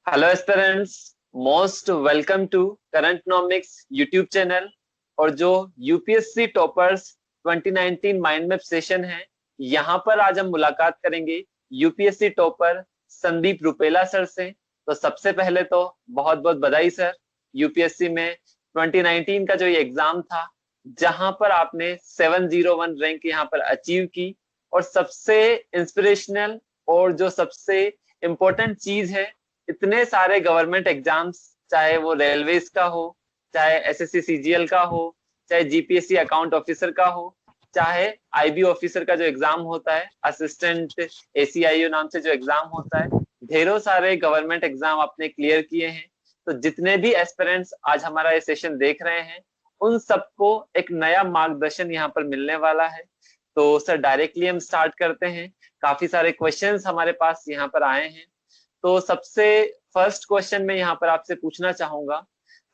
Hello aspirants, most welcome to Currentnomics YouTube channel. और जो UPSC toppers 2019 mind map session है, यहाँ पर आज हम मुलाकात करेंगे UPSC topper Sandeep Rupela sir से। तो सबसे पहले तो बहुत बहुत बधाई सर। यूपीएससी में 2019 का जो ये एग्जाम था, जहां पर आपने 701 रैंक यहाँ पर अचीव की। और सबसे इंस्पिरेशनल और जो सबसे इम्पोर्टेंट चीज है, इतने सारे गवर्नमेंट एग्जाम्स, चाहे वो रेलवेज का हो, चाहे एसएससी सीजीएल का हो, चाहे जीपीएससी अकाउंट ऑफिसर का हो, चाहे आईबी ऑफिसर का जो एग्जाम होता है, असिस्टेंट एसीआईओ नाम से जो एग्जाम होता है, ढेरों सारे गवर्नमेंट एग्जाम आपने क्लियर किए हैं। तो जितने भी एस्पिरेंट्स आज हमारा ये सेशन देख रहे हैं, उन सबको एक नया मार्गदर्शन यहाँ पर मिलने वाला है। तो सर, डायरेक्टली हम स्टार्ट करते हैं। काफी सारे क्वेश्चंस हमारे पास यहाँ पर आए हैं। तो सबसे फर्स्ट क्वेश्चन मैं यहाँ पर आपसे पूछना चाहूंगा।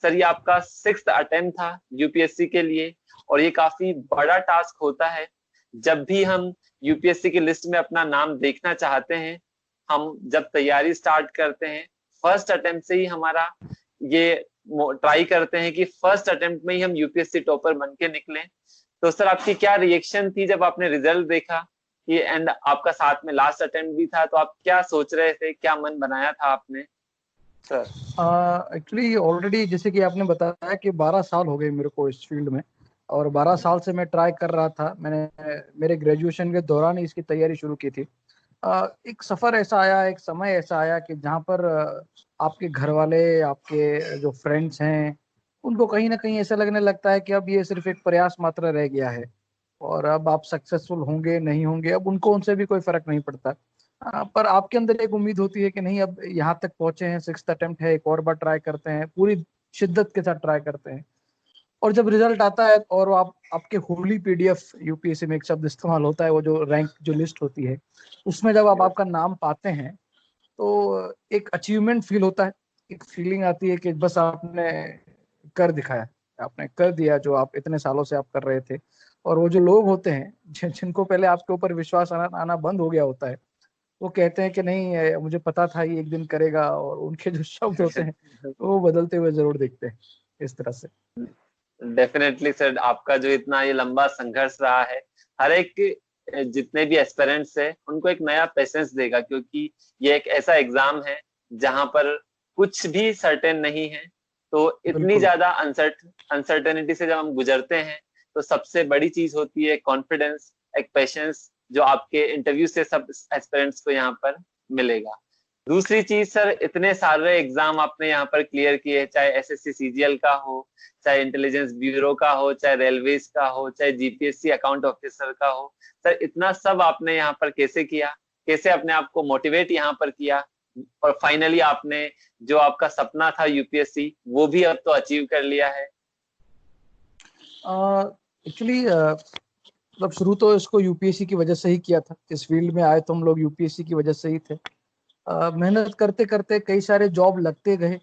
सर, ये आपका 6th अटेम्प्ट था यूपीएससी के लिए, और ये काफी बड़ा टास्क होता है। जब भी हम यूपीएससी की लिस्ट में अपना नाम देखना चाहते हैं, हम जब तैयारी स्टार्ट करते हैं, फर्स्ट अटेम्प्ट से ही हमारा ये ट्राई करते हैं कि फर्स्ट अटेम्प्ट में ही हम यूपीएससी टॉपर बन के निकलें। तो सर, आपकी क्या रिएक्शन थी जब आपने रिजल्ट देखा ये, एंड आपका साथ में लास्ट अटेम्प्ट भी था? तो आप क्या सोच रहे थे, क्या मन बनाया था आपने सर? एक्चुअली ऑलरेडी जैसे कि आपने बताया कि 12 साल हो गए मेरे को इस फील्ड में। और 12 साल से मैं ट्राई कर रहा था। मैंने मेरे ग्रेजुएशन के दौरान ही इसकी तैयारी शुरू की थी। एक सफर ऐसा आया, एक समय ऐसा आया कि जहाँ पर आपके घर वाले, आपके जो फ्रेंड्स हैं, उनको कहीं ना कहीं ऐसा लगने लगता है कि अब ये सिर्फ एक प्रयास मात्र रह गया है और अब आप सक्सेसफुल होंगे नहीं होंगे, अब उनको उनसे भी कोई फर्क नहीं पड़ता। पर आपके अंदर एक उम्मीद होती है कि नहीं, अब यहाँ तक पहुंचे हैं, 6th अटेम्प्ट है, एक और बार ट्राई करते हैं, पूरी शिद्दत के साथ ट्राई करते हैं। और जब रिजल्ट आता है और आप आपके होली पीडीएफ, यूपीएससी में एक शब्द इस्तेमाल होता है, वो जो रैंक जो लिस्ट होती है, उसमें जब आप आपका नाम पाते हैं तो एक अचीवमेंट फील होता है। एक फीलिंग आती है कि बस आपने कर दिखाया, आपने कर दिया जो आप इतने सालों से आप कर रहे थे। और वो जो लोग होते हैं जिनको पहले आपके ऊपर विश्वास आना आना बंद हो गया होता है, वो कहते हैं कि नहीं, मुझे पता था ये एक दिन करेगा, और उनके जो शब्द होते हैं वो बदलते हुए जरूर दिखते हैं इस तरह से। डेफिनेटली सर, आपका जो इतना ये लंबा संघर्ष रहा है, हर एक जितने भी एस्पिरेंट्स है उनको एक नया पेशेंस देगा, क्योंकि ये एक ऐसा एग्जाम है जहां पर कुछ भी सर्टेन नहीं है। तो इतनी बिल्कुल। ज्यादा अनसर्टेनिटी से जब हम गुजरते हैं, तो सबसे बड़ी चीज होती है कॉन्फिडेंस, एक पेशेंस, जो आपके इंटरव्यू से सब एस्पिरेंट्स को यहाँ पर मिलेगा। दूसरी चीज सर, इतने सारे एग्जाम आपने यहाँ पर क्लियर किए, चाहे एसएससी सीजीएल का हो, चाहे इंटेलिजेंस ब्यूरो का हो, चाहे रेलवेज का हो, चाहे जीपीएससी अकाउंट ऑफिसर का हो। सर, इतना सब आपने यहाँ पर कैसे किया? कैसे अपने आप को मोटिवेट यहाँ पर किया? और फाइनली आपने जो आपका सपना था यूपीएससी, वो भी अब तो अचीव कर लिया है। एक्चुअली मतलब शुरू तो इसको यूपीएससी की वजह से ही किया था। इस फील्ड में आए तो हम लोग यूपीएससी की वजह से ही थे। मेहनत करते करते कई सारे जॉब लगते गए,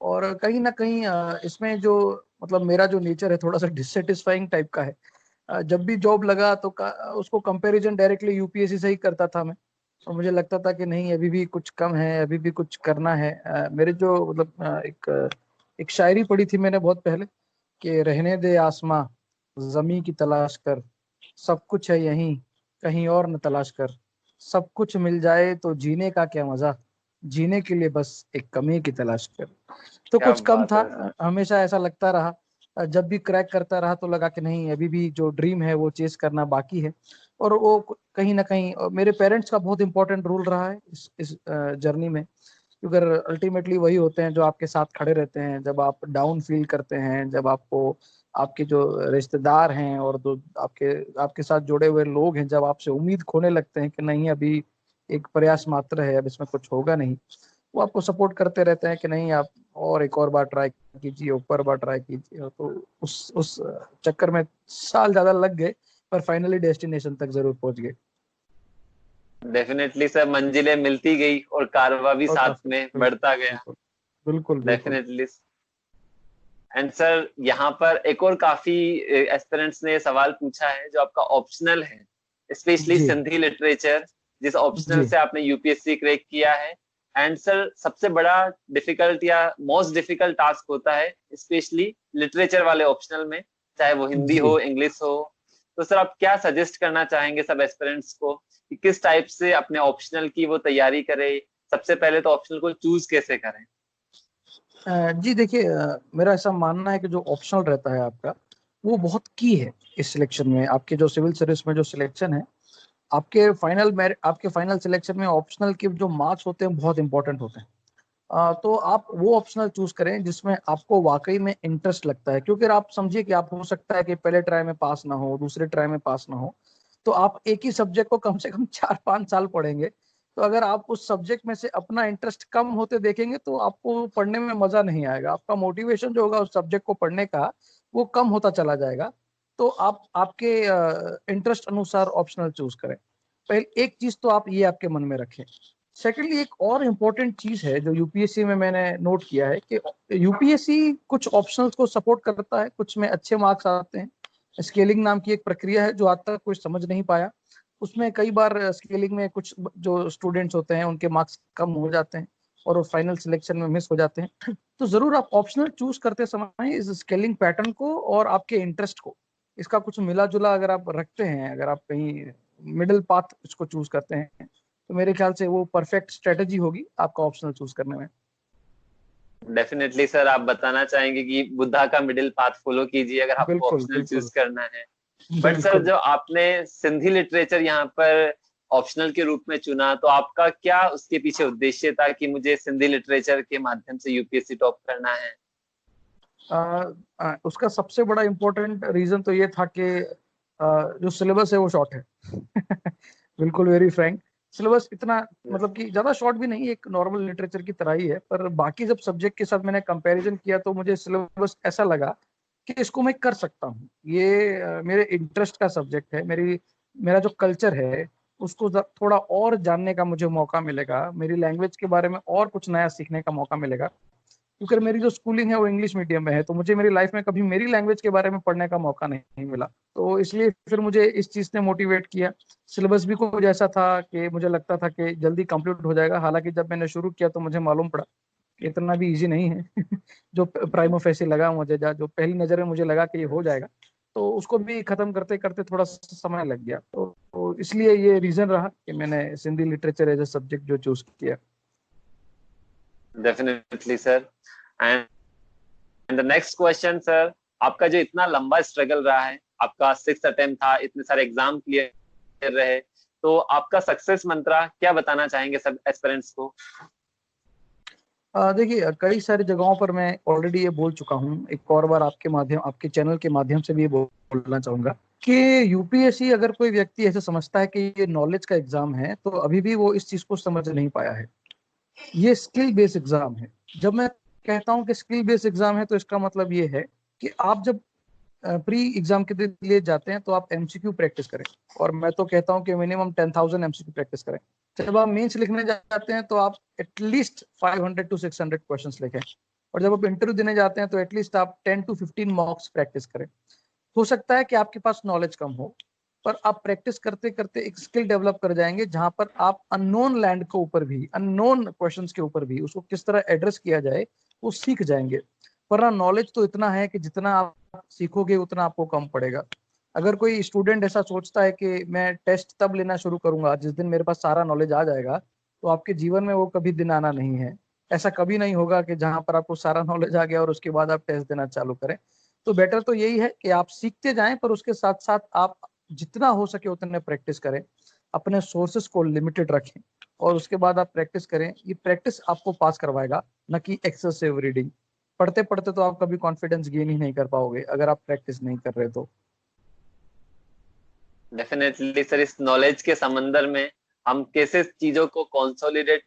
और कहीं ना कहीं इसमें जो मतलब मेरा जो नेचर है थोड़ा सा डिससेटिस्फाइंग टाइप का है। जब भी जॉब लगा तो उसको कंपैरिजन डायरेक्टली यूपीएससी से ही करता था मैं। और मुझे लगता था कि नहीं, अभी भी कुछ कम है, अभी भी कुछ करना है। मेरे जो मतलब एक शायरी पढ़ी थी मैंने बहुत पहले, कि रहने दे आसमां, जमी की तलाश कर, सब कुछ है यहीं, कहीं और न तलाश कर, सब कुछ मिल जाए तो जीने का क्या मजा, जीने के लिए बस एक कमी की तलाश कर। तो क्या कुछ कम बात था। है सर! हमेशा ऐसा लगता रहा। जब भी क्रैक करता रहा तो लगा कि नहीं, अभी भी जो ड्रीम है वो चेस करना बाकी है। और वो कहीं ना कहीं मेरे पेरेंट्स का बहुत इंपॉर्टेंट रोल रहा है इस जर्नी में। क्योंकि अल्टीमेटली वही होते हैं जो आपके साथ खड़े रहते हैं जब आप डाउन फील करते हैं, जब आपको आपके जो रिश्तेदार हैं और जो आपके आपके साथ जुड़े हुए लोग हैं, जब आपसे उम्मीद खोने लगते हैं कि नहीं, अभी एक प्रयास मात्र है, अब इसमें कुछ होगा नहीं, वो आपको सपोर्ट करते रहते हैं कि नहीं, आप और एक और बार ट्राई कीजिए, ऊपर बार ट्राई कीजिए। तो उस चक्कर में साल ज्यादा लग गए, पर फाइनली डेस्टिनेशन तक जरूर पहुंच गए। डेफिनेटली सर, मंजिलें मिलती गई और कारवां भी और साथ काफी में बढ़ता गया। बिल्कुल बिल्कुल बिल्कुल। डेफिनेटली। एंड सर, यहाँ पर एक और काफी एस्पिरेंट्स ने सवाल पूछा है जो आपका ऑप्शनल है, स्पेशली जी सिंधी लिटरेचर, जिस ऑप्शनल जी से आपने यूपीएससी क्रैक किया है। एंड सर सबसे बड़ा डिफिकल्ट या मोस्ट डिफिकल्ट टास्क होता है स्पेशली लिटरेचर वाले ऑप्शनल में, चाहे वो हिंदी जी हो इंग्लिश हो। तो सर आप क्या सजेस्ट करना चाहेंगे सब एस्पिरेंट्स को कि किस टाइप से अपने ऑप्शनल की वो तैयारी करें? सबसे पहले तो ऑप्शनल को चूज कैसे करें? जी देखिए, मेरा ऐसा मानना है कि जो ऑप्शनल रहता है आपका, वो बहुत की है इस सिलेक्शन में। आपके जो सिविल सर्विस में जो सिलेक्शन है, आपके फाइनल सिलेक्शन में ऑप्शनल के जो मार्क्स होते हैं बहुत इंपॉर्टेंट होते हैं। तो आप वो ऑप्शनल चूज करें जिसमें आपको वाकई में इंटरेस्ट लगता है, क्योंकि आप समझिए कि आप हो सकता है कि पहले ट्राई में पास ना हो, दूसरे ट्राई में पास ना हो, तो आप एक ही सब्जेक्ट को कम से कम 4-5 साल पढ़ेंगे। तो अगर आप उस सब्जेक्ट में से अपना इंटरेस्ट कम होते देखेंगे तो आपको पढ़ने में मजा नहीं आएगा, आपका मोटिवेशन जो होगा उस सब्जेक्ट को पढ़ने का वो कम होता चला जाएगा। तो आप आपके इंटरेस्ट अनुसार ऑप्शनल चूज करें। पहले एक चीज तो आप ये आपके मन में रखें। सेकेंडली, एक और इम्पोर्टेंट चीज है जो यूपीएससी में मैंने नोट किया है कि यूपीएससी कुछ ऑप्शनल्स को सपोर्ट करता है, कुछ में अच्छे मार्क्स आते हैं। स्केलिंग नाम की एक प्रक्रिया है जो आज तक कोई समझ नहीं पाया। उसमें कई बार स्केलिंग में कुछ जो स्टूडेंट्स होते हैं उनके मार्क्स कम हो जाते हैं और वो फाइनल सिलेक्शन में मिस हो जाते हैं। तो जरूर आप ऑप्शनल चूज करते समय इस स्केलिंग पैटर्न को और आपके इंटरेस्ट को, इसका कुछ मिला जुला अगर आप रखते हैं, अगर आप कहीं मिडिल पाथ इसको चूज करते हैं, तो मेरे ख्याल से वो परफेक्ट स्ट्रेटेजी होगी आपका ऑप्शनल चूज करने में। डेफिनेटली सर, आप बताना चाहेंगे कि बुद्धा का मिडिल पाथ फॉलो कीजिए अगर आपको बिल्कुल ऑप्शनल चूज बिल्कुल करना है। बट सर बिल्कुल। जो आपने सिंधी लिटरेचर यहाँ पर ऑप्शनल के रूप में चुना, तो आपका क्या उसके पीछे उद्देश्य था कि मुझे सिंधी लिटरेचर के माध्यम से यूपीएससी टॉप करना है? उसका सबसे बड़ा इम्पोर्टेंट रीजन तो ये था कि जो सिलेबस है वो शॉर्ट है। बिल्कुल वेरी फ्रैंक, सिलेबस इतना मतलब कि ज्यादा शॉर्ट भी नहीं, एक नॉर्मल लिटरेचर की तरह ही है। पर बाकी जब सब्जेक्ट के साथ मैंने कंपैरिजन किया तो मुझे सिलेबस ऐसा लगा कि इसको मैं कर सकता हूँ। ये मेरे इंटरेस्ट का सब्जेक्ट है, मेरा जो कल्चर है उसको थोड़ा और जानने का मुझे मौका मिलेगा, मेरी लैंग्वेज के बारे में और कुछ नया सीखने का मौका मिलेगा। क्योंकि मेरी जो स्कूलिंग है वो इंग्लिश मीडियम में है, तो मुझे मेरी लाइफ में कभी मेरी लैंग्वेज के बारे में पढ़ने का मौका नहीं मिला। तो इसलिए फिर मुझे इस चीज ने मोटिवेट किया। सिलेबस भी कुछ ऐसा था कि मुझे लगता था कि जल्दी कंप्लीट हो जाएगा, हालांकि जब मैंने शुरू किया तो मुझे मालूम पड़ा कि इतना भी इजी नहीं है। जो प्राइमो फेसी लगा मुझे, जो पहली नजर में मुझे लगा कि ये हो जाएगा, तो उसको भी खत्म करते करते थोड़ा समय लग गया। तो इसलिए ये रीजन रहा कि मैंने Sindhi literature as a subject जो चूज किया। Definitely sir. And the next question sir, आपका जो इतना लंबा स्ट्रगल रहा है, आपका 6th अटेम्प्ट था, इतने सारे एग्जाम क्लियर रहे, तो आपका सक्सेस मंत्रा क्या बताना चाहेंगे सब एस्पिरेंट्स को? देखिए, कई सारी जगहों पर मैं ऑलरेडी ये बोल चुका हूँ, एक और बार आपके चैनल के माध्यम से भी ये बोलना चाहूंगा कि यूपीएससी अगर कोई व्यक्ति ऐसे समझता है कि ये नॉलेज का एग्जाम है तो अभी भी वो इस चीज को समझ नहीं पाया है। ये स्किल बेस्ड एग्जाम है। जब मैं कहता हूँ कि स्किल बेस्ड एग्जाम है तो इसका मतलब ये है कि आप जब प्री एग्जाम के लिए जाते हैं तो आप एमसीक्यू प्रैक्टिस करें, और मैं तो कहता हूँ कि मिनिमम 10,000 एमसीक्यू प्रैक्टिस करें। जब आप मेंस लिखने जाते हैं तो आप एटलीस्ट 500 to 600 क्वेश्चंस लिखें, और जब आप इंटरव्यू देने जाते हैं तो एटलीस्ट आप 10 to 15 मॉक्स प्रैक्टिस करें। हो सकता है कि आपके पास नॉलेज कम हो, पर आप प्रैक्टिस करते करते एक स्किल डेवलप कर जाएंगे जहां पर आप अननोन लैंड के ऊपर भी, अननोन क्वेश्चंस के ऊपर भी उसको किस तरह एड्रेस किया जाए वो सीख जाएंगे। वरना नॉलेज तो इतना है कि जितना आप सीखोगे उतना आपको कम पड़ेगा। अगर कोई स्टूडेंट ऐसा सोचता है कि मैं टेस्ट तब लेना शुरू करूंगा जिस दिन मेरे पास सारा नॉलेज आ जाएगा, तो आपके जीवन में वो कभी दिन आना नहीं है। ऐसा कभी नहीं होगा कि जहां पर आपको सारा नॉलेज आ गया और उसके बाद आप टेस्ट देना चालू करें। तो बेटर तो यही है कि आप सीखते जाएं, पर उसके साथ साथ आप जितना हो सके उतने प्रैक्टिस करें, अपने सोर्सेस को लिमिटेड रखें, और उसके बाद आप प्रैक्टिस करें। ये प्रैक्टिस आपको पास करवाएगा, न कि एक्सेसिव रीडिंग। पढ़ते पढ़ते तो आप कभी कॉन्फिडेंस गेन ही नहीं कर पाओगे अगर आप प्रैक्टिस नहीं कर रहे तो। डेफिनेटली सर, इस नॉलेज के समंदर में हम कैसे चीजों को कंसोलिडेट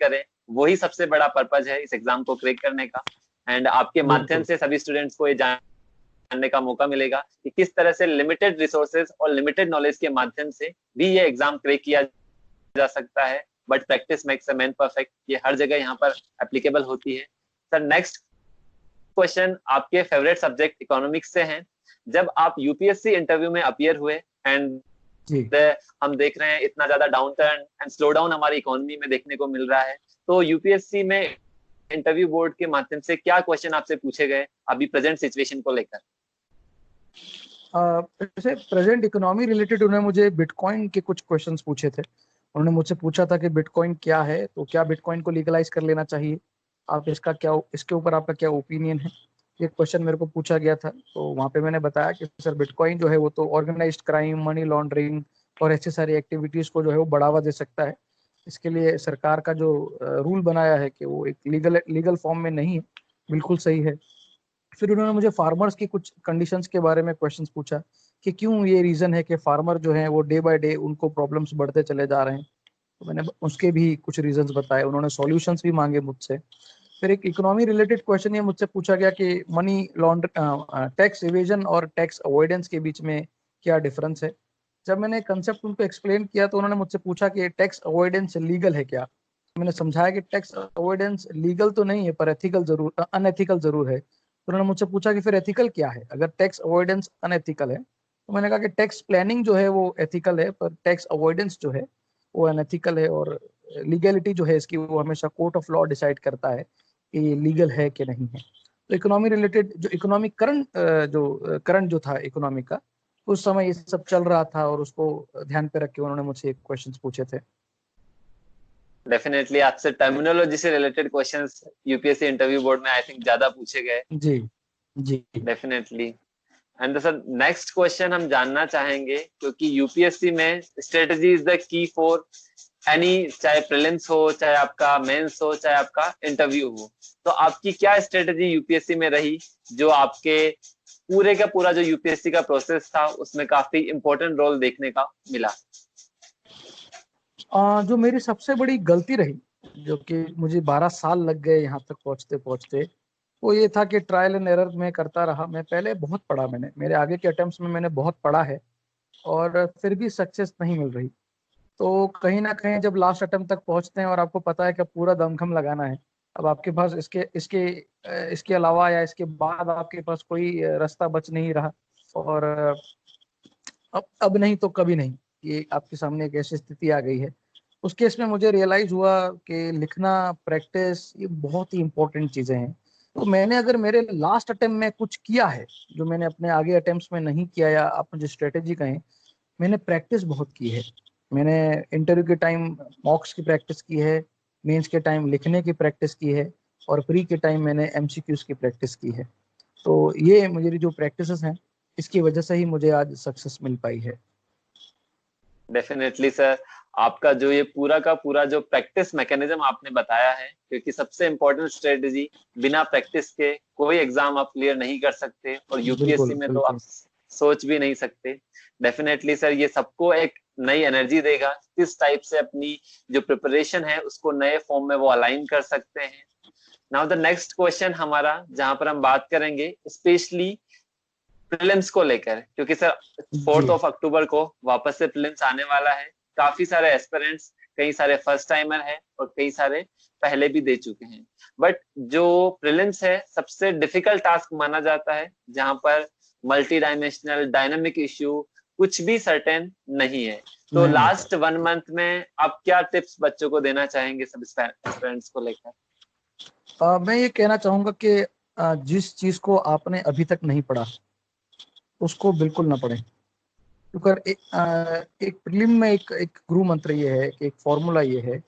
करें, वही सबसे बड़ा पर्पज है इस एग्जाम को क्रैक करने का। एंड आपके माध्यम बिल्कुल से सभी स्टूडेंट्स को ये जानने का मौका मिलेगा कि किस तरह से लिमिटेड रिसोर्सेज और लिमिटेड नॉलेज के माध्यम से भी ये एग्जाम क्रैक किया जा सकता है। But practice makes a man perfect, ये हर जगह यहाँ पर एप्लीकेबल होती है। सर नेक्स्ट क्वेश्चन आपके फेवरेट सब्जेक्ट इकोनॉमिक्स से हैं। जब आप यूपीएससी इंटरव्यू में अपियर हुए एंड जी। हम देख रहे हैं इतना ज्यादा down turn and slow down हमारी इकोनॉमी में देखने को मिल रहा है। तो यूपीएससी में इंटरव्यू बोर्ड के माध्यम से क्या क्वेश्चन आपसे पूछे गए अभी प्रेजेंट सिचुएशन को लेकर? जैसे प्रेजेंट इकोनॉमी रिलेटेड उन्होंने मुझे बिटकॉइन के कुछ क्वेश्चंस पूछे थे। उन्होंने मुझसे पूछा था कि बिटकॉइन क्या है, तो क्या बिटकॉइन को लीगलाइज कर लेना चाहिए, आप इसके ऊपर आपका क्या ओपिनियन है, ये क्वेश्चन मेरे को पूछा गया था। तो वहाँ पे मैंने बताया कि सर बिटकॉइन जो है वो तो ऑर्गेनाइज्ड क्राइम, मनी लॉन्ड्रिंग और ऐसी सारी एक्टिविटीज को जो है वो बढ़ावा दे सकता है। इसके लिए सरकार का जो रूल बनाया है कि वो एक लीगल फॉर्म में नहीं है, बिल्कुल सही है। फिर उन्होंने मुझे फार्मर्स की कुछ कंडीशंस के बारे में क्वेश्चंस पूछा कि क्यों ये रीजन है कि फार्मर जो है वो डे बाय डे उनको प्रॉब्लम्स बढ़ते चले जा रहे हैं। तो मैंने उसके भी कुछ रीजंस बताए, उन्होंने सॉल्यूशंस भी मांगे मुझसे। फिर एक इकोनॉमी रिलेटेड क्वेश्चन ये मुझसे पूछा गया कि मनी लॉन्ड्र टैक्स इवेजन और टैक्स अवॉइडेंस के बीच में क्या डिफरेंस है। जब मैंने कंसेप्ट उनको एक्सप्लेन किया तो उन्होंने मुझसे पूछा कि टैक्स अवॉइडेंस लीगल है क्या। मैंने समझाया कि टैक्स अवॉइडेंस लीगल तो नहीं है पर एथिकल जरूर अनएथिकल जरूर है। तो उन्होंने मुझसे पूछा कि फिर एथिकल क्या है, अगर टैक्स अवॉइडेंस अनएथिकल है। तो मैंने कहा कि टैक्स प्लानिंग जो है वो एथिकल है पर टैक्स अवॉइडेंस जो है वो अनएथिकल है, और लीगलिटी जो है इसकी वो हमेशा कोर्ट ऑफ लॉ डिसाइड करता है कि ये लीगल है कि नहीं है। तो इकोनॉमी रिलेटेड जो इकोनॉमिक करंट जो था इकोनॉमिक का, उस समय ये सब चल रहा था और उसको ध्यान पे रख के उन्होंने मुझसे क्वेश्चंस पूछे थे। डेफिनेटली आपसे टर्मिनोलॉजी से related questions UPSC interview board में आई थिंक ज्यादा पूछे गए। जी जी। Definitely. And sir next question हम जानना चाहेंगे, क्योंकि यूपीएससी में strategy is the key for any, चाहे प्रीलिम्स हो, चाहे आपका मेंस हो, चाहे आपका इंटरव्यू हो। तो आपकी क्या स्ट्रेटजी यूपीएससी में रही जो आपके पूरे का पूरा जो यूपीएससी का प्रोसेस था उसमें काफी इंपॉर्टेंट रोल देखने का मिला? जो मेरी सबसे बड़ी गलती रही, जो कि मुझे 12 साल लग गए यहाँ तक पहुंचते पहुंचते, वो ये था कि ट्रायल एंड एरर में करता रहा। मैं पहले बहुत पढ़ा, मैंने मेरे आगे के अटेम्प्ट्स में मैंने बहुत पढ़ा है और फिर भी सक्सेस नहीं मिल रही। तो कहीं ना कहीं जब लास्ट अटेम्प्ट तक पहुंचते हैं और आपको पता है कि अब पूरा दमखम लगाना है, अब आपके पास इसके इसके इसके अलावा या इसके बाद आपके पास कोई रास्ता बच नहीं रहा। और अब नहीं तो कभी नहीं, ये आपके सामने एक ऐसी स्थिति आ गई है। उस केस में मुझे रियलाइज हुआ कि लिखना, प्रैक्टिस, ये बहुत ही इंपॉर्टेंट चीजें हैं। तो मैंने अगर मेरे लास्ट अटेम्प्ट में कुछ किया है जो मैंने अपने आगे अटेम्प्ट्स में नहीं किया, या आप मुझे स्ट्रेटेजी कहें, मैंने प्रैक्टिस बहुत की है। मैंने इंटरव्यू के टाइम मॉक्स की प्रैक्टिस की है, मेंस के टाइम लिखने की प्रैक्टिस की है, और प्री के टाइम मैंने एमसीक्यूज की प्रैक्टिस की है। तो ये मेरी जो प्रैक्टिसेस हैं, इसकी वजह से ही मुझे आज सक्सेस मिल पाई है। डेफिनेटली सर, आपका जो ये पूरा का पूरा जो प्रैक्टिस मैकेनिज्म आपने बताया है, क्योंकि सबसे इंपॉर्टेंट स्ट्रेटेजी, बिना प्रैक्टिस के कोई एग्जाम आप क्लियर नहीं कर सकते और यूपीएससी बिल्कुल में तो आप बिल्कुल। सोच भी नहीं सकते। डेफिनेटली सर, ये सबको एक नई एनर्जी देगा, किस टाइप से अपनी जो प्रिपरेशन है उसको नए फॉर्म में वो अलाइन कर सकते हैं। नाउ द नेक्स्ट क्वेश्चन हमारा, जहां पर हम बात करेंगे स्पेशली प्रीलिम्स को लेकर, क्योंकि सर जी। 4 अक्टूबर को वापस से प्रीलिम्स आने वाला है। काफी सारे एस्पिरेंट्स, कई सारे फर्स्ट टाइमर हैं और कई सारे पहले भी दे चुके हैं। बट जो प्रीलिम्स है सबसे डिफिकल्ट टास्क माना जाता है, जहां पर मल्टी डायमेंशनल डायनामिक इश्यू कुछ भी सर्टेन नहीं है। तो नहीं होता। लास्ट 1 मंथ में आप क्या टिप्स बच्चों को देना चाहेंगे सब एस्पिरेंट्स को लेकर? मैं ये कहना चाहूंगा कि जिस चीज को आपने अभी तक नहीं पढ़ा उसको बिल्कुल ना पढ़ें। क्योंकि एक प्रीलिम में एक एक गुरु मंत्र ये है कि एक फॉर्मूला ये है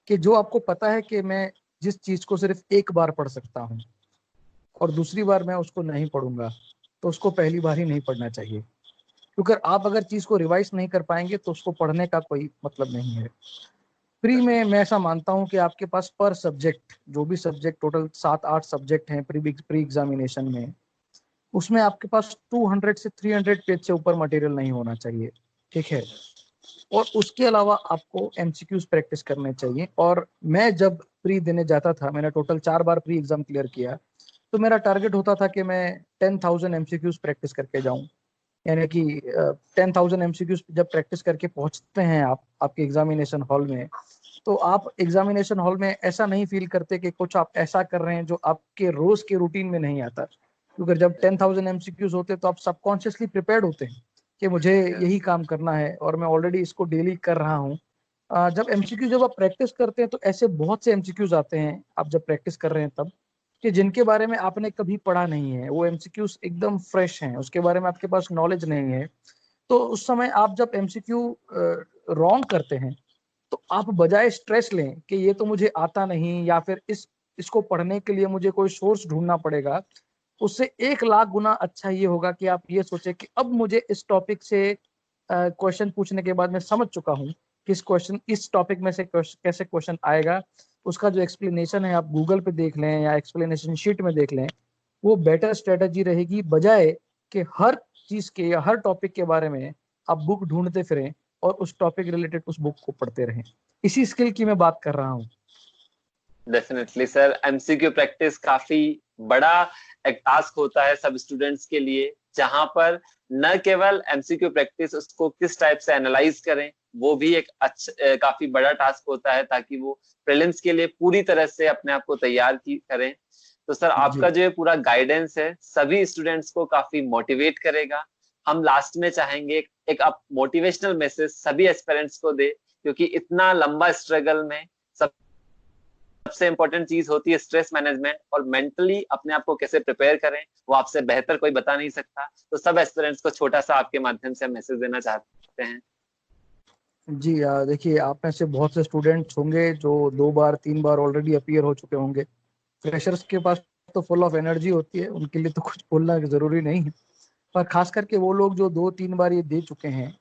कि जो आपको पता है कि मैं जिस चीज को सिर्फ एक बार पढ़ सकता हूँ और दूसरी बार मैं उसको नहीं पढ़ूंगा, तो उसको पहली बार ही नहीं पढ़ना चाहिए। क्योंकि आप अगर चीज को रिवाइज नहीं कर पाएंगे तो उसको पढ़ने का कोई मतलब नहीं है। प्री में मैं ऐसा मानता हूँ कि आपके पास पर सब्जेक्ट, जो भी सब्जेक्ट, टोटल 7-8 सब्जेक्ट हैं प्री एग्जामिनेशन में, उसमें आपके पास 200 से 300 पेज से ऊपर मटेरियल नहीं होना चाहिए। ठीक है। और उसके अलावा आपको एमसीक्यूज प्रैक्टिस करने चाहिए। और मैं जब प्री देने जाता था, मैंने टोटल 4 बार प्री एग्जाम क्लियर किया, तो मेरा टारगेट होता था कि मैं 10,000 एमसीक्यूज प्रैक्टिस करके जाऊं। यानी कि 10,000 एमसीक्यूज जब प्रैक्टिस करके पहुंचते हैं आप आपके एग्जामिनेशन हॉल में, तो आप एग्जामिनेशन हॉल में ऐसा नहीं फील करते कि कुछ आप ऐसा कर रहे हैं जो आपके रोज के रूटीन में नहीं आता। क्योंकि जब 10,000 एमसीक्यूज होते हैं तो आप सबकॉन्शियसली प्रिपेयर्ड होते हैं कि मुझे यही काम करना है और मैं ऑलरेडी इसको डेली कर रहा हूँ। जब आप प्रैक्टिस करते हैं तो ऐसे बहुत से एमसीक्यूज आते हैं, आप जब प्रैक्टिस कर रहे हैं तब, कि जिनके बारे में आपने कभी पढ़ा नहीं है, वो एमसीक्यूज एकदम फ्रेश हैं, उसके बारे में आपके पास नॉलेज नहीं है। तो उस समय आप जब एमसीक्यू रॉन्ग करते हैं तो आप बजाय स्ट्रेस लें कि ये तो मुझे आता नहीं या फिर इसको पढ़ने के लिए मुझे कोई सोर्स ढूंढना पड़ेगा, उससे 1 लाख गुना अच्छा ये होगा कि आप ये सोचे कि अब मुझे इस टॉपिक से क्वेश्चन पूछने के बाद मैं समझ चुका हूँ इस टॉपिक में से कैसे क्वेश्चन आएगा। उसका जो एक्सप्लेनेशन है आप गूगल पे देख लें या एक्सप्लेनेशन शीट में देख लें, वो बेटर स्ट्रेटजी रहेगी, बजाय कि हर चीज के या हर टॉपिक के बारे में आप बुक ढूंढते फिरें और उस टॉपिक रिलेटेड उस बुक को पढ़ते रहें। इसी स्किल की मैं बात कर रहा हूँ। डेफिनेटली सर, एमसीक्यू प्रैक्टिस काफी बड़ा एक टास्क होता है सब स्टूडेंट्स के लिए, जहां पर न केवल एमसीक्यू प्रैक्टिस उसको किस टाइप से एनालाइज करें, वो भी एक काफी बड़ा टास्क होता है, ताकि वो प्रीलिम्स के लिए पूरी तरह से अपने आप को तैयार करें। तो सर आपका जो ये पूरा गाइडेंस है सभी स्टूडेंट्स को काफी मोटिवेट करेगा। हम लास्ट में चाहेंगे एक आप मोटिवेशनल मैसेज सभी एस्पिरेंट्स को दे, क्योंकि इतना लंबा स्ट्रगल में सबसे इंपॉर्टेंट चीज होती है स्ट्रेस मैनेजमेंट, और मेंटली अपने आप को कैसे प्रिपेयर करें वो आपसे बेहतर कोई बता नहीं सकता। तो सब एस्पिरेंट्स को छोटा सा आपके माध्यम से मैसेज देना चाहते हैं। जी, देखिए, आप में से बहुत से स्टूडेंट्स होंगे जो 2 बार 3 बार ऑलरेडी अपीयर हो चुके होंगे। फ्रेशर्स के पास तो फुल ऑफ एनर्जी होती है, उनके लिए तो कुछ बोलना जरूरी नहीं है, पर खास करके वो लोग जो 2-3 बार ये दे चुके हैं,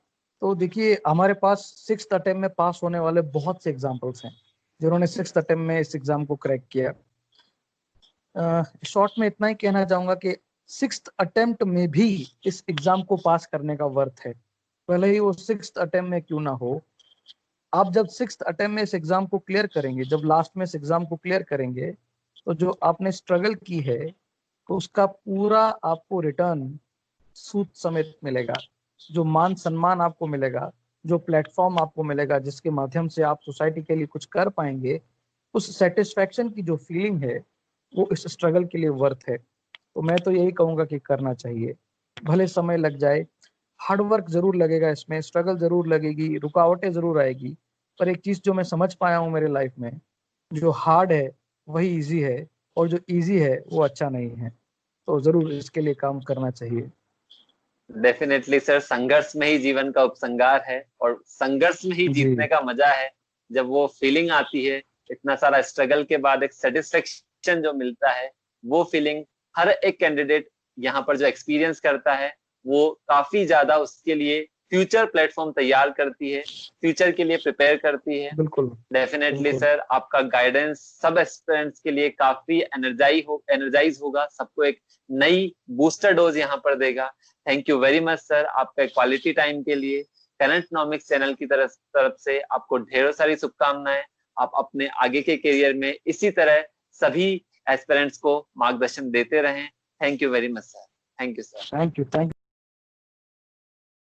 तो देखिए हमारे पास 6th अटेम्प्ट में पास होने वाले बहुत से एग्जाम्पल्स हैं जिन्होंने 6th अटेम्प्ट में इस एग्जाम को क्रैक किया। शॉर्ट में इतना ही कहना चाहूंगा कि 6th अटेम्प्ट में भी इस एग्जाम को पास करने का वर्थ है, भले ही वो 6th अटेम्प्ट में क्यों ना हो। आप जब 6th अटेम्प्ट में इस एग्जाम को क्लियर करेंगे, जब लास्ट में इस एग्जाम को क्लियर करेंगे, तो जो आपने स्ट्रगल की है तो उसका पूरा आपको रिटर्न सूद समेत मिलेगा। जो मान सम्मान आपको मिलेगा, जो प्लेटफॉर्म आपको मिलेगा जिसके माध्यम से आप सोसाइटी के लिए कुछ कर पाएंगे, उस सेटिस्फेक्शन की जो फीलिंग है वो इस स्ट्रगल के लिए वर्थ है। तो मैं तो यही कहूंगा कि करना चाहिए, भले समय लग जाए, हार्ड वर्क जरूर लगेगा, इसमें स्ट्रगल जरूर लगेगी, रुकावटें जरूर आएगी, पर एक चीज जो मैं समझ पाया हूँ मेरे लाइफ में, जो हार्ड है वही इजी है और जो इजी है वो अच्छा नहीं है। तो जरूर इसके लिए काम करना चाहिए। डेफिनेटली सर, संघर्ष में ही जीवन का उपसंगार है, और संघर्ष में ही जी, जीतने का मजा है। जब वो फीलिंग आती है इतना सारा स्ट्रगल के बाद एक सेटिस्फेक्शन जो मिलता है, वो फीलिंग हर एक कैंडिडेट यहाँ पर जो एक्सपीरियंस करता है वो काफी ज्यादा उसके लिए फ्यूचर प्लेटफॉर्म तैयार करती है, फ्यूचर के लिए प्रिपेयर करती है। बिल्कुल डेफिनेटली बिल्कुल। सर, आपका गाइडेंस सब एस्पिरेंट्स के लिए काफी एनर्जाइज होगा, सबको एक नई बूस्टर डोज यहाँ पर देगा। Thank you very much sir आपका क्वालिटी टाइम के लिए। करंटनॉमिक्स चैनल की तरफ से आपको ढेरों सारी शुभकामनाएं। आप अपने आगे के करियर में इसी तरह सभी एस्पिरेंट्स को मार्गदर्शन देते रहें। Thank you very much sir. Thank you sir. Thank you.